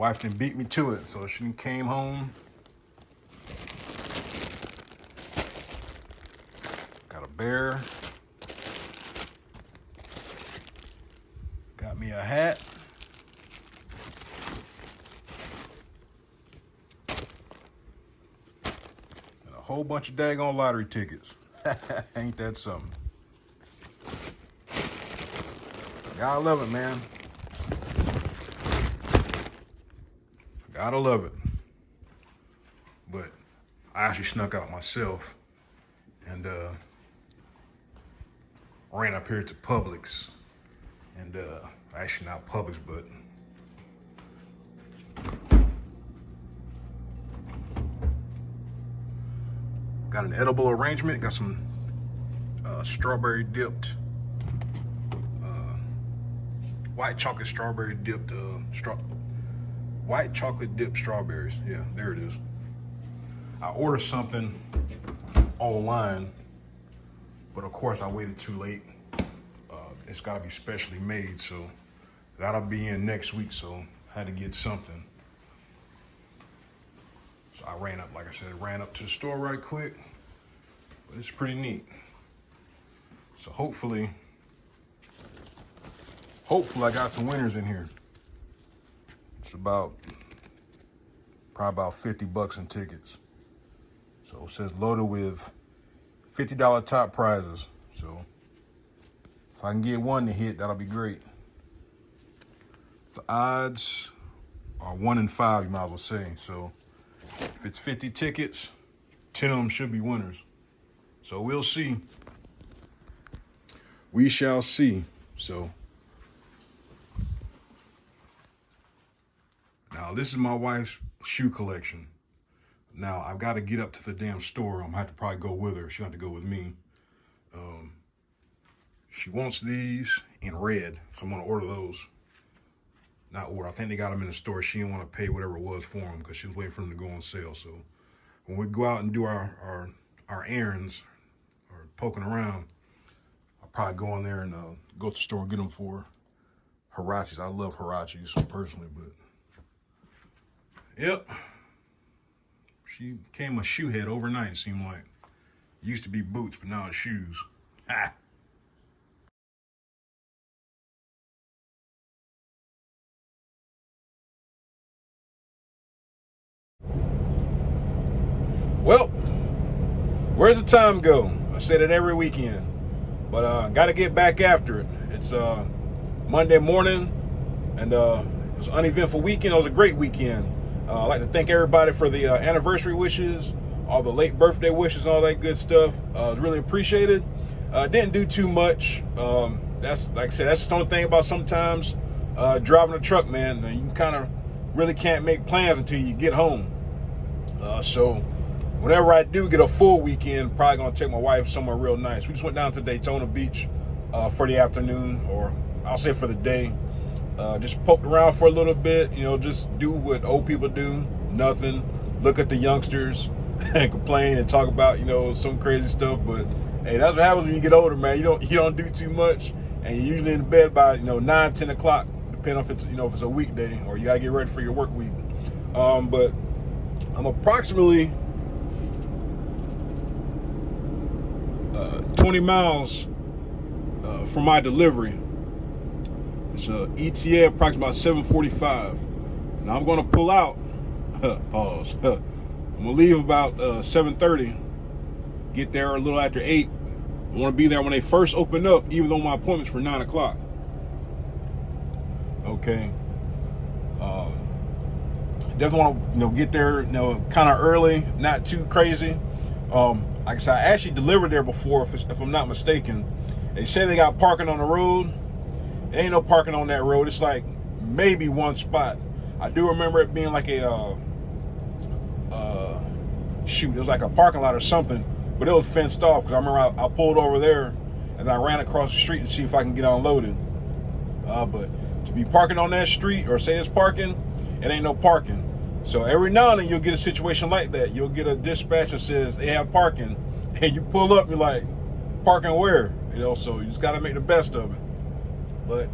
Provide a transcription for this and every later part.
Wife done beat me to it, so she came home. Got a bear. Got me a hat. And a whole bunch of daggone lottery tickets. Ain't that something? Gotta love it, man. Gotta love it. But I actually snuck out myself and ran up here to Publix. And actually not Publix, but got an edible arrangement. Got some strawberry dipped, white chocolate strawberry dipped, white chocolate dipped strawberries. Yeah, there it is. I ordered something online, but of course I waited too late. It's gotta be specially made, so that'll be in next week, so I had to get something. So I ran up, like I said, ran up to the store right quick, but it's pretty neat. So hopefully I got some winners in here. It's probably about $50 in tickets. So it says loaded with $50 top prizes. So if I can get one to hit, that'll be great. The odds are 1 in 5, you might as well say. So if it's 50 tickets, 10 of them should be winners. So we'll see. We shall see. So now this is my wife's shoe collection. Now I've got to get up to the damn store. I'm gonna have to probably go with her. She'll have to go with me. She wants these in red, so I'm gonna order those. Not order. I think they got them in the store. She didn't want to pay whatever it was for them because she was waiting for them to go on sale. So when we go out and do our errands or poking around, I'll probably go in there and go to the store and get them for Huaraches. I love Huaraches personally, but yep. She became a shoe head overnight, it seemed like. It used to be boots, but now it's shoes. Ha! Well, where's the time go? I said it every weekend, but got to get back after it. It's Monday morning, and it was an uneventful weekend. It was a great weekend. I'd like to thank everybody for the anniversary wishes, all the late birthday wishes, all that good stuff. It's really appreciated. Didn't do too much. That's like I said, that's the only thing about sometimes driving a truck, man. You kind of really can't make plans until you get home. So whenever I do get a full weekend, probably gonna take my wife somewhere real nice. We just went down to Daytona Beach for the afternoon, or I'll say for the day. Just poked around for a little bit, just do what old people do, nothing. Look at the youngsters and complain and talk about, some crazy stuff. But hey, that's what happens when you get older, man. You don't do too much, and you're usually in bed by 9, 10 o'clock, depending on if it's if it's a weekday or you gotta get ready for your work week. But I'm approximately 20 miles from my delivery. It's ETA approximately about 7:45. Now I'm gonna pull out. Pause. I'm gonna leave about 7:30. Get there a little after 8. I want to be there when they first open up, even though my appointment's for 9 o'clock. Okay. Definitely want to get there kind of early, not too crazy. Like I said, I actually delivered there before, if I'm not mistaken. They say they got parking on the road. There ain't no parking on that road. It's like maybe one spot. I do remember it being like it was like a parking lot or something, but it was fenced off because I remember I pulled over there and I ran across the street to see if I can get unloaded. But to be parking on that street or say it's parking, it ain't no parking. So every now and then you'll get a situation like that. You'll get a dispatch that says they have parking, and you pull up, you're like, parking where? So you just got to make the best of it. But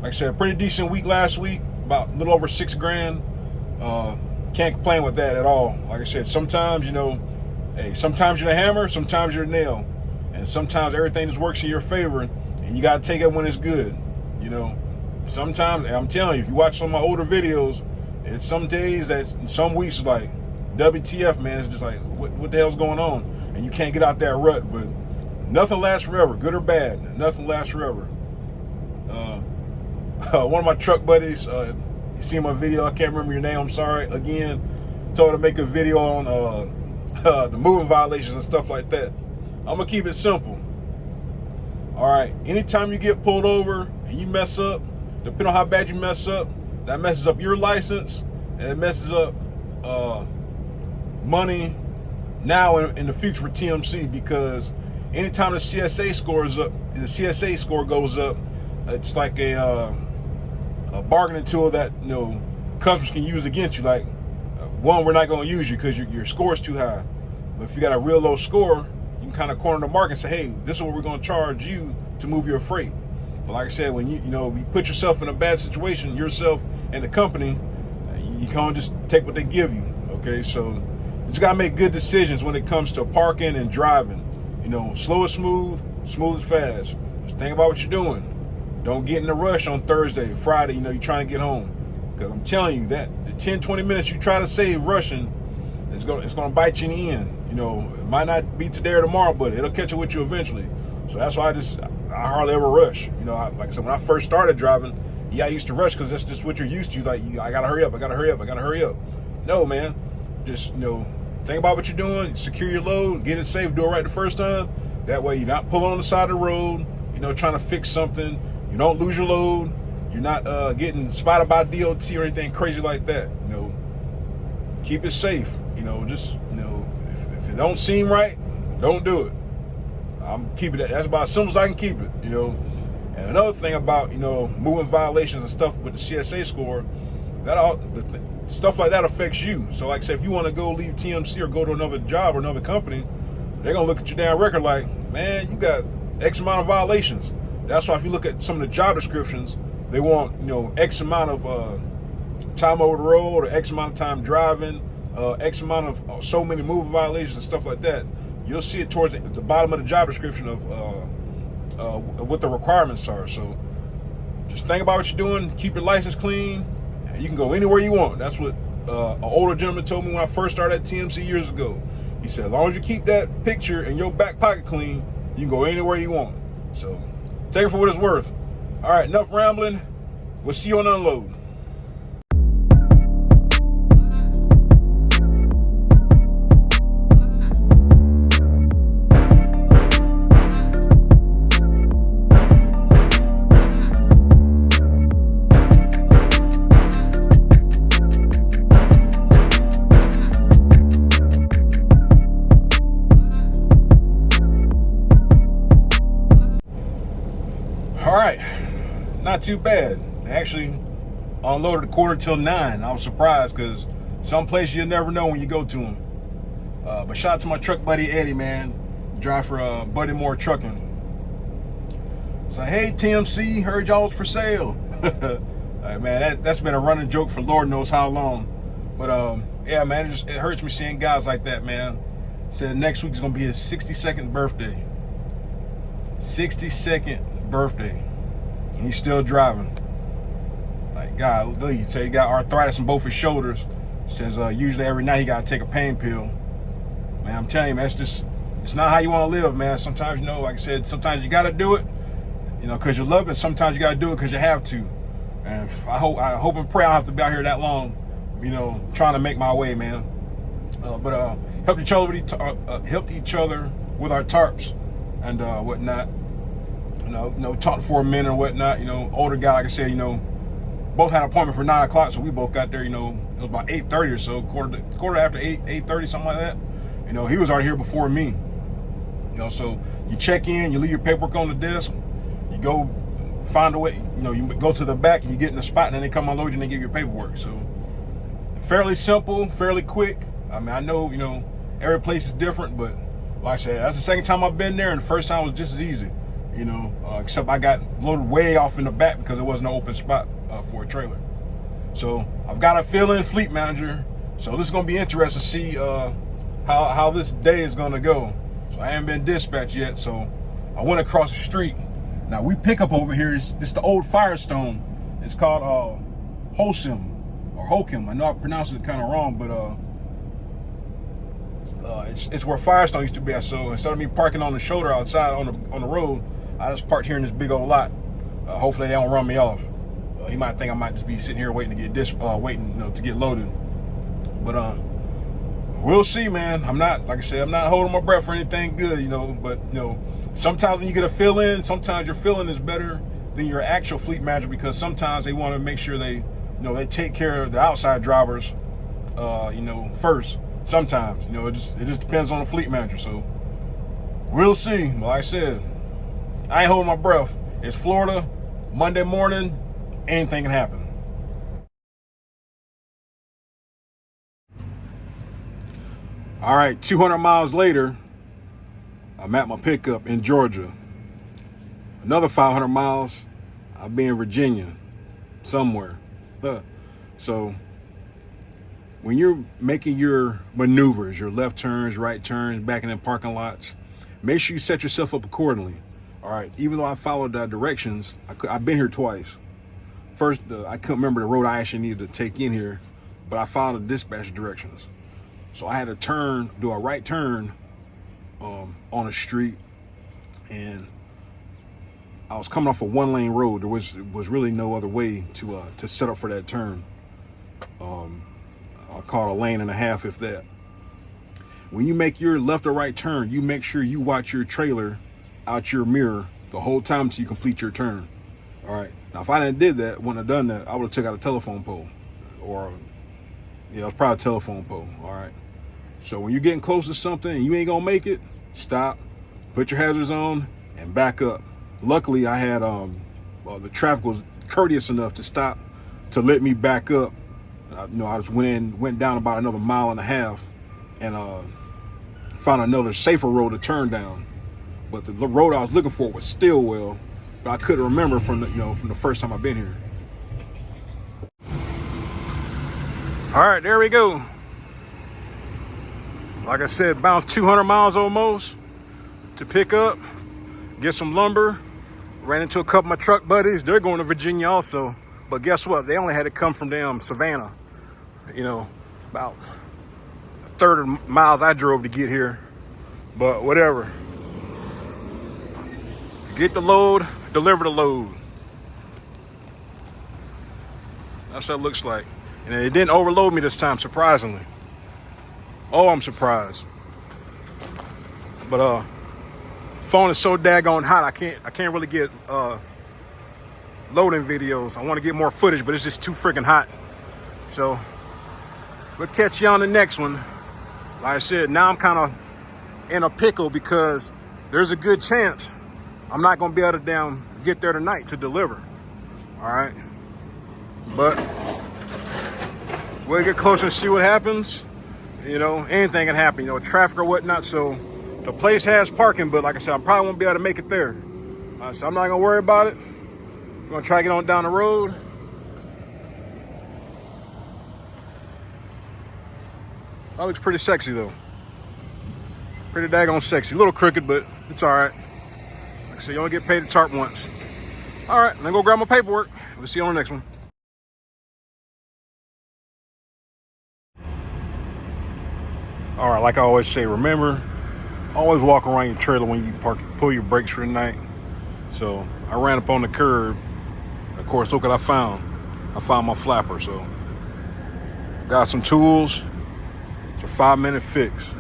like I said, a pretty decent week last week, about a little over $6 grand. Can't complain with that at all. Like I said, sometimes, hey, sometimes you're the hammer, sometimes you're the nail. And sometimes everything just works in your favor, and you got to take it when it's good. Sometimes, I'm telling you, if you watch some of my older videos, it's some days some weeks is like, WTF, man. It's just like, what the hell's going on? And you can't get out that rut, but nothing lasts forever, good or bad. Nothing lasts forever. One of my truck buddies, you see my video, I can't remember your name, I'm sorry, again, told her to make a video on the moving violations and stuff like that. I'm going to keep it simple. All right, anytime you get pulled over and you mess up, depending on how bad you mess up, that messes up your license, and it messes up money now and in the future for TMC, because anytime the CSA score goes up, it's like a bargaining tool that customers can use against you. Like, one, we're not going to use you because your score is too high. But if you got a real low score, you can kind of corner the market and say, hey, this is what we're going to charge you to move your freight. But like I said, when you put yourself in a bad situation, yourself and the company, you can't just take what they give you. Okay, so you just gotta make good decisions when it comes to parking and driving. Slow is smooth, smooth is fast. Just think about what you're doing. Don't get in a rush on Thursday, Friday, you're trying to get home. Because I'm telling you that the 10, 20 minutes you try to save rushing, it's gonna bite you in the end. It might not be today or tomorrow, but it'll catch up with you eventually. So that's why I hardly ever rush. Like I said, when I first started driving, I used to rush because that's just what you're used to. Like, I gotta hurry up, I gotta hurry up. No, man, just think about what you're doing, secure your load, get it safe, do it right the first time. That way you're not pulling on the side of the road, trying to fix something. You don't lose your load. You're not getting spotted by DOT or anything crazy like that. Keep it safe. Just if it don't seem right, don't do it. I'm keeping it. That's about as simple as I can keep it. And another thing about moving violations and stuff with the CSA score, stuff like that affects you. So like I said, if you want to go leave TMC or go to another job or another company, they're gonna look at your damn record like, man, you got X amount of violations. That's why if you look at some of the job descriptions, they want X amount of time over the road, or X amount of time driving, X amount of so many moving violations and stuff like that. You'll see it towards the bottom of the job description of what the requirements are. So just think about what you're doing, keep your license clean, and you can go anywhere you want. That's what an older gentleman told me when I first started at TMC years ago. He said, as long as you keep that picture in your back pocket clean, you can go anywhere you want. So take it for what it's worth. All right, enough rambling. We'll see you on Unload. All right, not too bad. Actually, unloaded a 8:45. I was surprised because some place you'll never know when you go to them. But shout out to my truck buddy Eddie, man. Drive for Buddy Moore Trucking. So hey TMC, heard y'all was for sale. All right, man, that's been a running joke for Lord knows how long. But yeah, man, it hurts me seeing guys like that, man. Said next week is gonna be his 62nd birthday. 62nd birthday, and he's still driving. Like, golly, so he got arthritis in both his shoulders. Says usually every night he gotta take a pain pill. Man, I'm telling you, man, it's not how you want to live, man. Sometimes, like I said, sometimes you gotta do it, because you love it. Sometimes you gotta do it because you have to. And I hope and pray I don't have to be out here that long, trying to make my way, man. But helped each other with our tarps and whatnot. Talked for a minute and whatnot. Older guy, like I said, both had an appointment for 9 o'clock, so we both got there. It was about 8:30 or so, quarter after 8:30, something like that. He was already here before me. So you check in, you leave your paperwork on the desk, you go find a way. You go to the back, and you get in the spot, and then they come unload you and they give you your paperwork. So fairly simple, fairly quick. I mean, I know every place is different, but like I said, that's the second time I've been there, and the first time was just as easy. you know, except I got loaded way off in the back because there wasn't an open spot for a trailer. So I've got a fill-in fleet manager. So this is going to be interesting to see how this day is going to go. So I haven't been dispatched yet. So I went across the street. Now we pick up over here. It's the old Firestone. It's called Holcim or Holcim. I know I pronounced it kind of wrong, but it's where Firestone used to be at. So instead of me parking on the shoulder outside on the road, I just parked here in this big old lot. Hopefully they don't run me off. He might think I might just be sitting here waiting to get to get loaded. But we'll see, man. I'm not, like I said, I'm not holding my breath for anything good, you know. But you know, sometimes when you get a fill-in, sometimes your fill-in is better than your actual fleet manager, because sometimes they want to make sure they take care of the outside drivers, first. Sometimes, it just depends on the fleet manager. So we'll see. Like I said, I ain't holding my breath. It's Florida, Monday morning. Anything can happen. All right, 200 miles later, I'm at my pickup in Georgia. Another 500 miles, I'll be in Virginia, somewhere. So when you're making your maneuvers, your left turns, right turns, backing in parking lots, make sure you set yourself up accordingly. All right, even though I followed the directions, I've been here twice. First, I couldn't remember the road I actually needed to take in here, but I followed the dispatch directions. So I had to do a right turn on a street, and I was coming off a one-lane road. There was really no other way to set up for that turn. I'll call it a lane and a half, if that. When you make your left or right turn, you make sure you watch your trailer out your mirror the whole time until you complete your turn. All right. Now, if I wouldn't have done that, I would have took out a telephone pole, it was probably a telephone pole. All right. So when you're getting close to something and you ain't gonna make it, stop, put your hazards on, and back up. Luckily, I had the traffic was courteous enough to stop to let me back up. I just went down about another mile and a half, and found another safer road to turn down. But the road I was looking for was Stillwell, but I couldn't remember from the first time I've been here. All right, there we go. Like I said, bounced 200 miles almost to pick up, get some lumber. Ran into a couple of my truck buddies. They're going to Virginia also. But guess what? They only had to come from damn Savannah. About a third of the miles I drove to get here. But whatever. Get the load, deliver the load. That's what it looks like. And it didn't overload me this time, surprisingly. Oh, I'm surprised. But phone is so daggone hot, I can't really get loading videos. I want to get more footage, but it's just too freaking hot. So we'll catch you on the next one. Like I said, now I'm kind of in a pickle because there's a good chance I'm not going to be able to get there tonight to deliver. All right. But we'll get closer and see what happens. Anything can happen, traffic or whatnot. So the place has parking, but like I said, I probably won't be able to make it there. So I'm not going to worry about it. I'm going to try to get on down the road. That looks pretty sexy, though. Pretty daggone sexy. A little crooked, but it's all right. Like I said, you only get paid to tarp once. All right, then go grab my paperwork. We'll see you on the next one. All right, like I always say, remember, always walk around your trailer when you pull your brakes for the night. So I ran up on the curb. Of course, look what I found. I found my flapper. So got some tools. It's a 5-minute fix.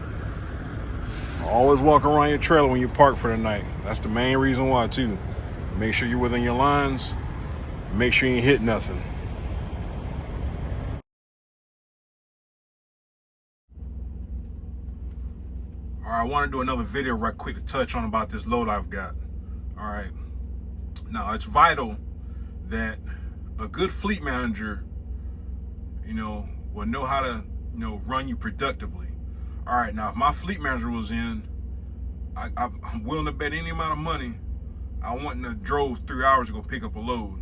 Always walk around your trailer when you park for the night. That's the main reason why, too. Make sure you're within your lines. Make sure you ain't hit nothing. All right, I want to do another video right quick to touch on about this load I've got. All right. Now, it's vital that a good fleet manager, will know how to, run you productively. All right, now, if my fleet manager was in, I'm willing to bet any amount of money I wouldn't have drove 3 hours to go pick up a load.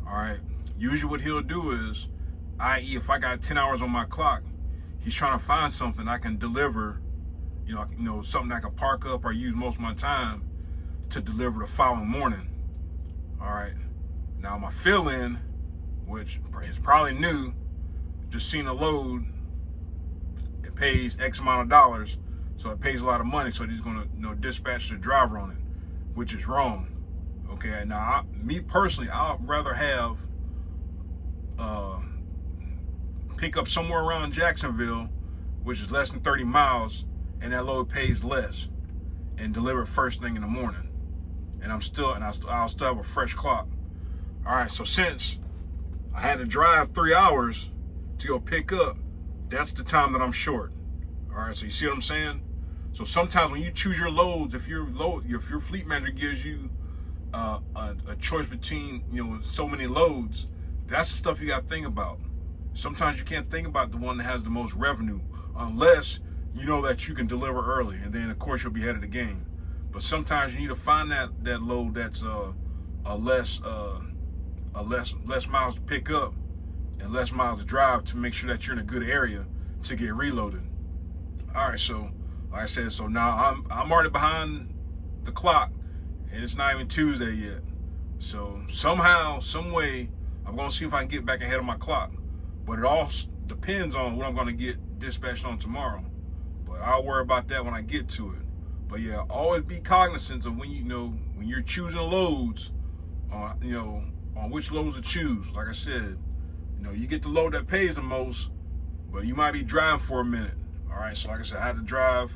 All right. Usually what he'll do is, i.e. if I got 10 hours on my clock, he's trying to find something I can deliver, something I can park up or use most of my time to deliver the following morning. All right. Now my fill-in, which is probably new, just seen a load, it pays X amount of dollars, so it pays a lot of money, so he's gonna dispatch the driver on it, which is wrong. Okay, now me personally, I'd rather have pick up somewhere around Jacksonville, which is less than 30 miles, and that load pays less, and deliver it first thing in the morning. And I'll still have a fresh clock. All right, so since I had to drive 3 hours to go pick up, that's the time that I'm short. All right, so you see what I'm saying? So sometimes when you choose your loads, if your fleet manager gives you a choice between so many loads, that's the stuff you got to think about. Sometimes you can't think about the one that has the most revenue, unless you know that you can deliver early, and then of course you'll be ahead of the game. But sometimes you need to find that load that's less miles to pick up and less miles to drive, to make sure that you're in a good area to get reloaded. All right, so like I said, so now I'm already behind the clock, and it's not even Tuesday yet. So somehow, some way, I'm gonna see if I can get back ahead of my clock. But it all depends on what I'm gonna get dispatched on tomorrow. But I'll worry about that when I get to it. But yeah, always be cognizant of when you're choosing loads, on which loads to choose. Like I said, you get the load that pays the most, but you might be driving for a minute. All right, so like I said, I had to drive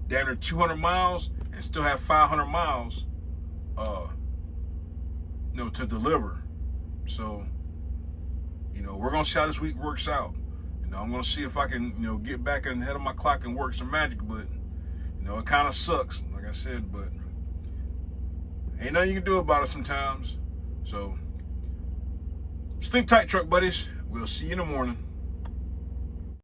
damn near 200 miles and still have 500 miles, to deliver. So, we're gonna see how this week works out. I'm gonna see if I can, get back ahead of my clock and work some magic. But, it kind of sucks, like I said. But ain't nothing you can do about it sometimes. So, sleep tight, truck buddies. We'll see you in the morning.